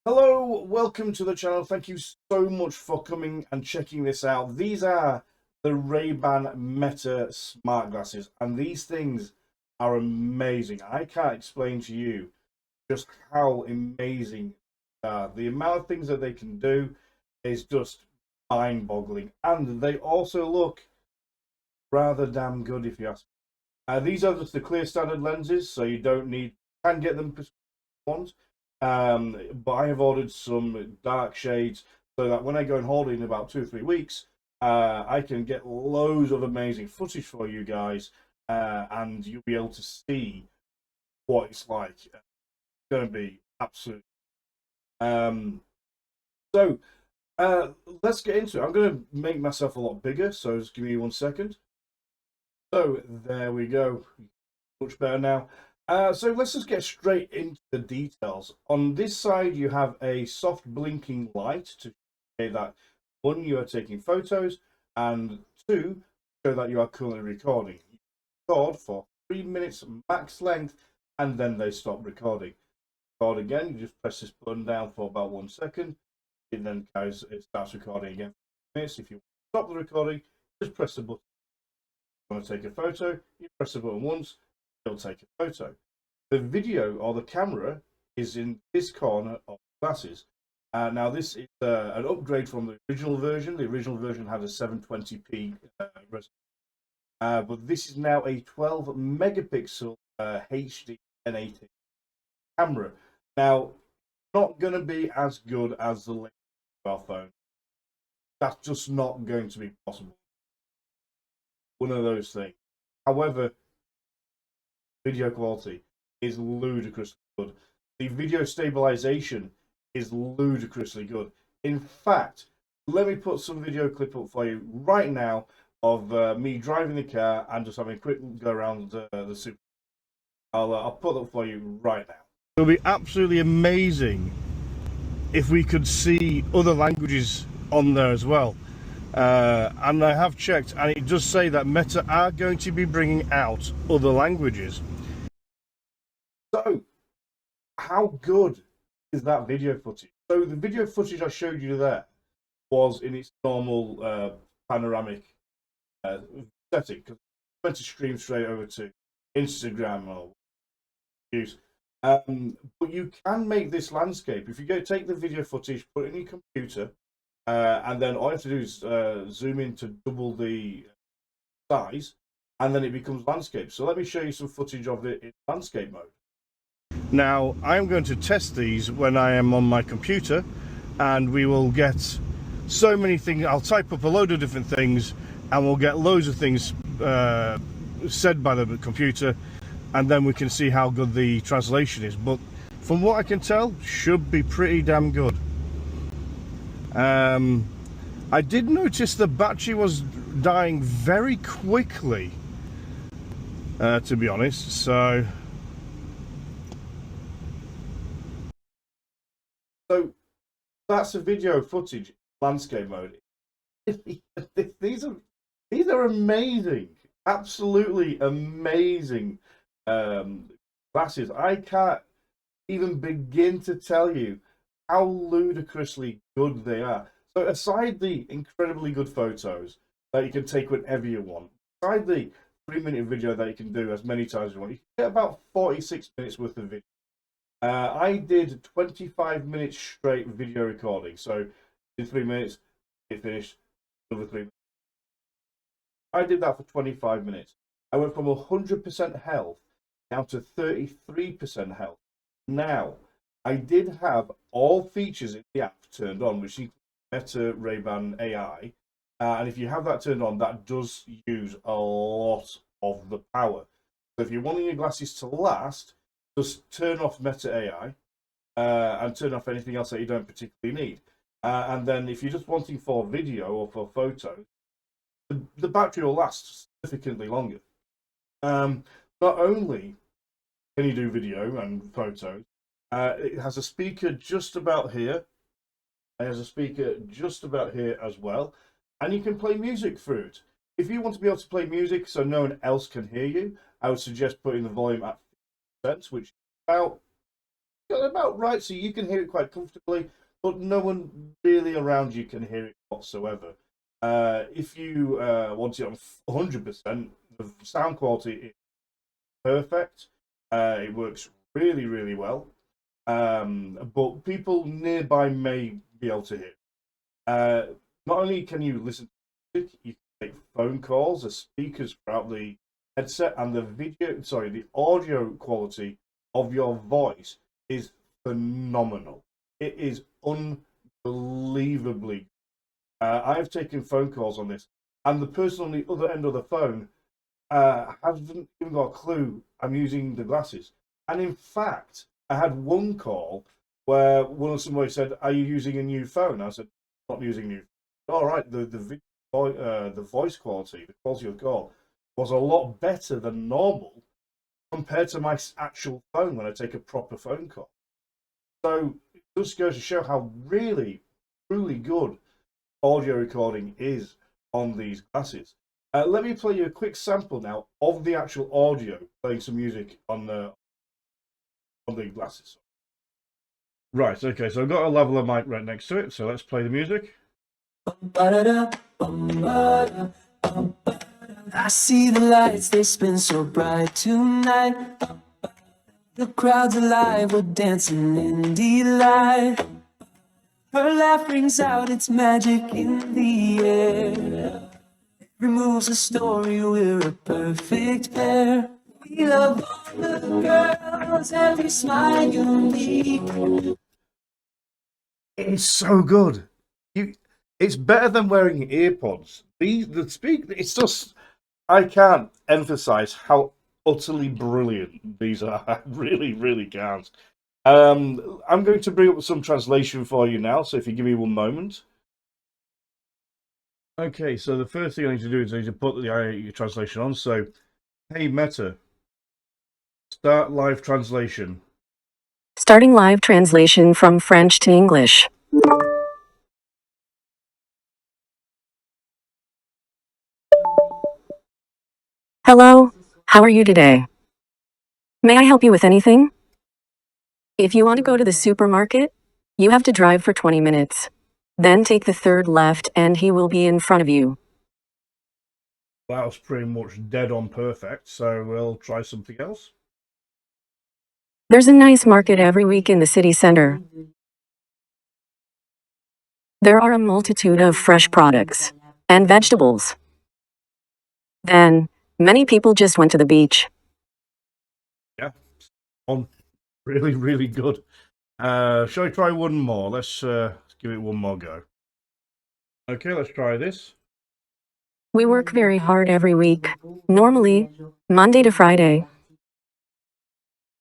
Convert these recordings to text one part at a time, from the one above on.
Hello, welcome to the channel. Thank you so much for coming and checking this out. These are the RayBan Meta smart glasses, and these things are amazing. I can't explain to you just how amazing they are. The amount of things that they can do is just mind-boggling, and they also look rather damn good if you ask me. These are just the clear standard lenses, so you don't need, can get them prescription ones. But I have ordered some dark shades so that when I go and hold it in about 2 or 3 weeks, I can get loads of amazing footage for you guys, and you'll be able to see what it's like. It's going to be absolute. So let's get into it. I'm going to make myself a lot bigger, so just give me 1 second. So there we go, much better now. So let's just get straight into the details. On this side, you have a soft blinking light to show that 1, you are taking photos, and 2, show that you are currently recording. You record for 3 minutes max length, and then they stop recording. Record again, you just press this button down for about 1 second. It then it starts recording again for 3 minutes. If you stop the recording, just press the button. If you want to take a photo, you press the button once, it'll take a photo. The video or the camera is in this corner of the glasses. Now this is an upgrade from the original version. The original version had a 720p resolution, but this is now a 12 megapixel HD 1080 camera. Now, not going to be as good as the latest mobile phone. That's just not going to be possible. One of those things. However, video quality is ludicrously good. The video stabilization is ludicrously good. In fact, let me put some video clip up for you right now of me driving the car and just having a quick go around the super. I'll put that for you right now. It would be absolutely amazing if we could see other languages on there as well. And I have checked, and it does say that Meta are going to be bringing out other languages. So, how good is that video footage? So the video footage I showed you there was in its normal panoramic setting, because I went to stream straight over to Instagram or use. But you can make this landscape. If you take the video footage, put it in your computer, and then all you have to do is zoom in to double the size, and then it becomes landscape. So let me show you some footage of it in landscape mode. Now, I'm going to test these when I am on my computer, and we will get so many things. I'll type up a load of different things, and we'll get loads of things said by the computer, and then we can see how good the translation is. But from what I can tell, should be pretty damn good. I did notice the battery was dying very quickly, to be honest, so that's a video footage landscape mode. These are amazing, absolutely amazing glasses. I can't even begin to tell you how ludicrously good they are. So aside the incredibly good photos that you can take whenever you want, aside the 3-minute video that you can do as many times as you want, you can get about 46 minutes worth of video. I did 25 minutes straight video recording. So in 3 minutes, it finished, another 3 minutes. I did that for 25 minutes. I went from 100% health down to 33% health. Now, I did have all features in the app turned on, which includes Meta RayBan AI. And if you have that turned on, that does use a lot of the power. So if you're wanting your glasses to last, just turn off Meta AI and turn off anything else that you don't particularly need. And then if you're just wanting for video or for photo, the battery will last significantly longer. Not only can you do video and photos, it has a speaker just about here. It has a speaker just about here as well. And you can play music through it. If you want to be able to play music so no one else can hear you, I would suggest putting the volume at 50%, which is about about right, so you can hear it quite comfortably, but no one really around you can hear it whatsoever. If you want it on 100%, the sound quality is perfect. It works really, really well. But people nearby may be able to hear. Not only can you listen to music, you can make phone calls, the speakers throughout the headset, and the audio quality of your voice is phenomenal. It is unbelievably. I have taken phone calls on this, and the person on the other end of the phone hasn't even got a clue I'm using the glasses. And in fact, I had one call where somebody said, "Are you using a new phone?" I said, "Not using new." All right, the voice quality, the quality of the call, was a lot better than normal compared to my actual phone when I take a proper phone call. So it just goes to show how really, truly good audio recording is on these glasses. Let me play you a quick sample now of the actual audio playing some music on the glasses. Right, okay, so I've got a leveler mic right next to it, so let's play the music. I see the lights, they spin so bright tonight. The crowd's alive, we're dancing in delight. Her laugh rings out, it's magic in the air. Every move's a story, we're a perfect pair. We love all the girls, every smile unique. It's so good. It's better than wearing earpods. It's just, I can't emphasize how utterly brilliant these are. I really, really can't. I'm going to bring up some translation for you now, so if you give me one moment. Okay, so the first thing I need to do is I need to put the translation on. So, hey Meta, start live translation. Starting live translation from French to English. Hello, how are you today? May I help you with anything? If you want to go to the supermarket, you have to drive for 20 minutes. Then take the third left and he will be in front of you. That was pretty much dead on perfect, so we'll try something else. There's a nice market every week in the city center. There are a multitude of fresh products and vegetables. Then, many people just went to the beach. Yeah, on really, really good. Shall I try one more? Let's give it one more go. Okay, let's try this. We work very hard every week, normally Monday to Friday.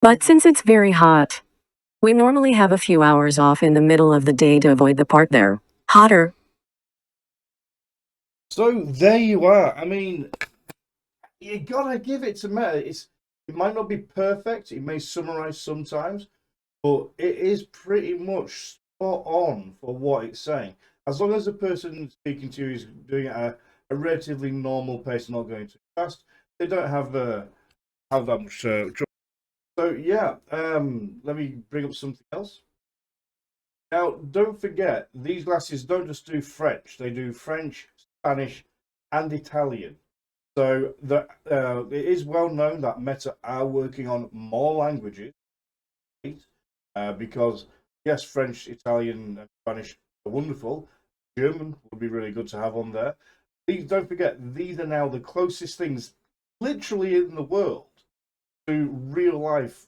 But since it's very hot, we normally have a few hours off in the middle of the day to avoid the part there. Hotter. So there you are. I mean, you gotta give it to Meta. It might not be perfect. It may summarize sometimes, but it is pretty much spot on for what it's saying. As long as the person speaking to you is doing it at a relatively normal pace, not going too fast, they don't have that much trouble. So yeah, let me bring up something else. Now, don't forget, these glasses don't just do French; they do French, Spanish, and Italian. So it is well known that Meta are working on more languages, because yes, French, Italian, and Spanish are wonderful. German would be really good to have on there. Don't forget, these are now the closest things, literally in the world, to real life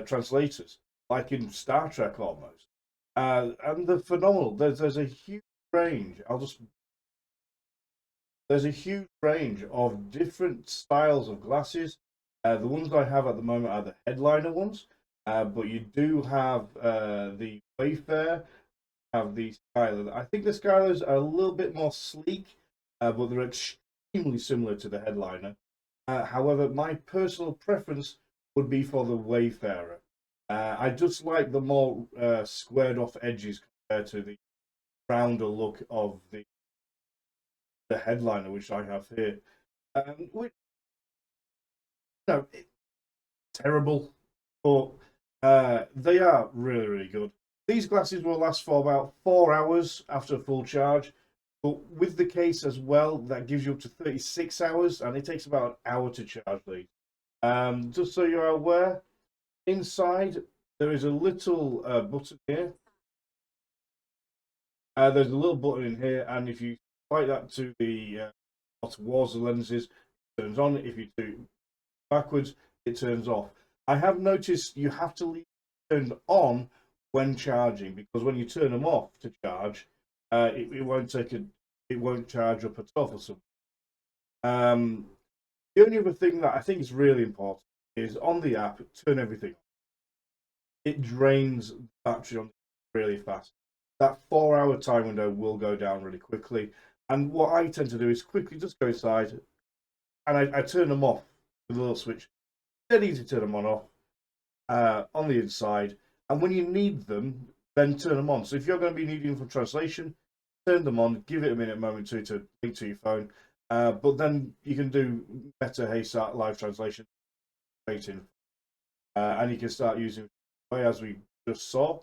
translators, like in Star Trek almost. And they're phenomenal. There's a huge range. There's a huge range of different styles of glasses. The ones I have at the moment are the headliner ones, but you do have the Wayfair, have the Skylar. I think the Skylars are a little bit more sleek, but they're extremely similar to the headliner. However, my personal preference would be for the Wayfarer. I just like the more squared off edges compared to the rounder look of the headliner, which I have here. Which, no, it's terrible, but They are really, really good. These glasses will last for about 4 hours after a full charge, but with the case as well, that gives you up to 36 hours, and it takes about an hour to charge these. Just so you're aware, inside there is a little button here. There's a little button in here, and if you slide that to the towards the lenses, it turns on. If you do it backwards, it turns off. I have noticed you have to leave it turned on when charging, because when you turn them off to charge, it won't it won't charge up at all for some. The only other thing that I think is really important is on the app, turn everything on. It drains battery on really fast. That 4 hour time window will go down really quickly. And what I tend to do is quickly just go inside and I turn them off with a little switch. Dead easy to turn them on the inside. And when you need them, then turn them on. So if you're going to be needing them for translation, turn them on, give it a minute, moment to link to your phone. But then you can do better HeySat live translation waiting. And you can start using it as we just saw.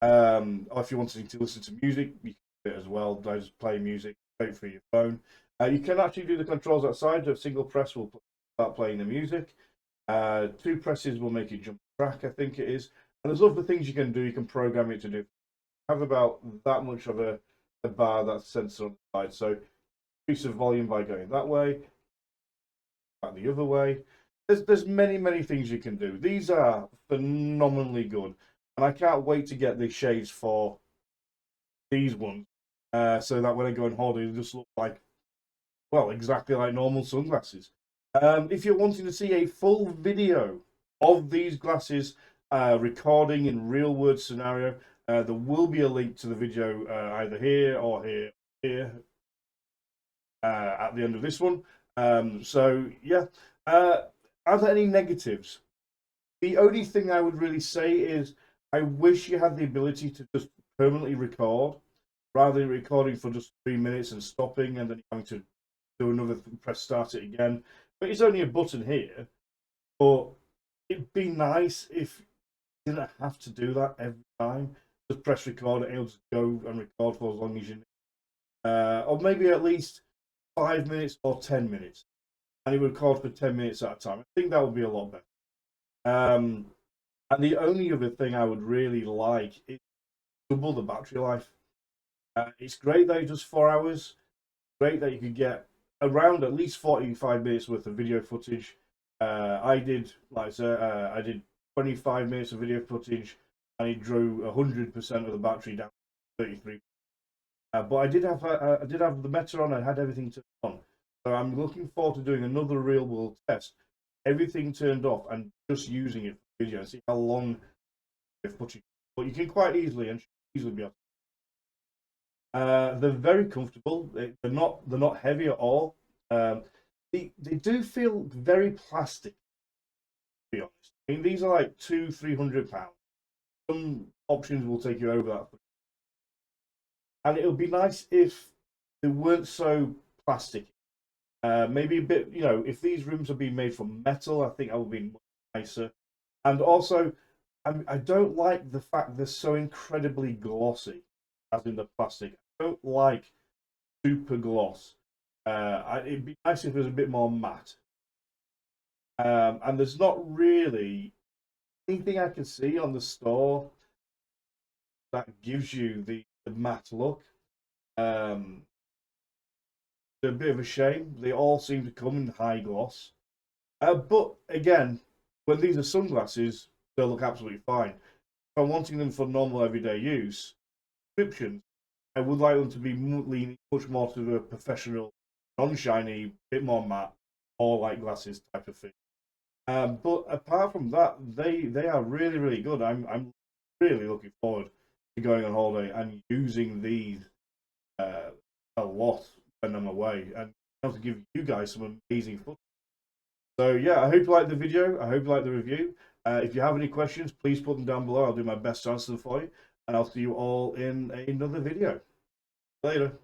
Or if you wanted to listen to music, you can do it as well. Just play music straight through your phone. You can actually do the controls outside. A single press will start playing the music. 2 presses will make it jump track, I think it is. And there's other things you can do. You can program it to do. Have about that much of a bar that's sensor on the side. So increase the volume by going that way, back the other way. There's many things you can do. These are phenomenally good, and I can't wait to get the shades for these ones, so that when I go on holiday, they just look like, well, exactly like normal sunglasses. If you're wanting to see a full video of these glasses recording in real world scenario, there will be a link to the video either here or here at the end of this one. So yeah, are there any negatives? The only thing I would really say is I wish you had the ability to just permanently record rather than recording for just 3 minutes and stopping and then having to do another press start it again. But it's only a button here. But it'd be nice if you didn't have to do that every time. Just press record and it'll just go and record for as long as you need. Or maybe at least 5 minutes or 10 minutes. And it would record for 10 minutes at a time. I think that would be a lot better. And the only other thing I would really like is double the battery life. It's great that it does 4 hours. Great that you could get around at least 45 minutes worth of video footage. I did, like I said, I did 25 minutes of video footage, and it drew 100% of the battery down to 33. But I did have the Meta on. I had everything turned on. So I'm looking forward to doing another real world test. Everything turned off and just using it for video and see how long the footage. But you can quite easily be able. They're very comfortable. They're not heavy at all. They do feel very plastic, to be honest. I mean, these are like £200-300. Some options will take you over that. And it would be nice if they weren't so plastic. Maybe a bit, if these rims are being made from metal, I think that would be much nicer. And also, I don't like the fact they're so incredibly glossy, as in the plastic. I don't like super gloss. It'd be nice if it was a bit more matte. And there's not really anything I can see on the store that gives you the matte look. It's a bit of a shame. They all seem to come in high gloss. But again, when these are sunglasses, they'll look absolutely fine. If I'm wanting them for normal everyday use, prescriptions, I would like them to be leaning much more to the professional, non-shiny, bit more matte, all like glasses type of thing. But apart from that, they are really good. I'm really looking forward to going on holiday and using these a lot when I'm away, and to give you guys some amazing footage. So yeah, I hope you liked the video. I hope you liked the review. If you have any questions, please put them down below. I'll do my best to answer them for you, and I'll see you all in another video. Later.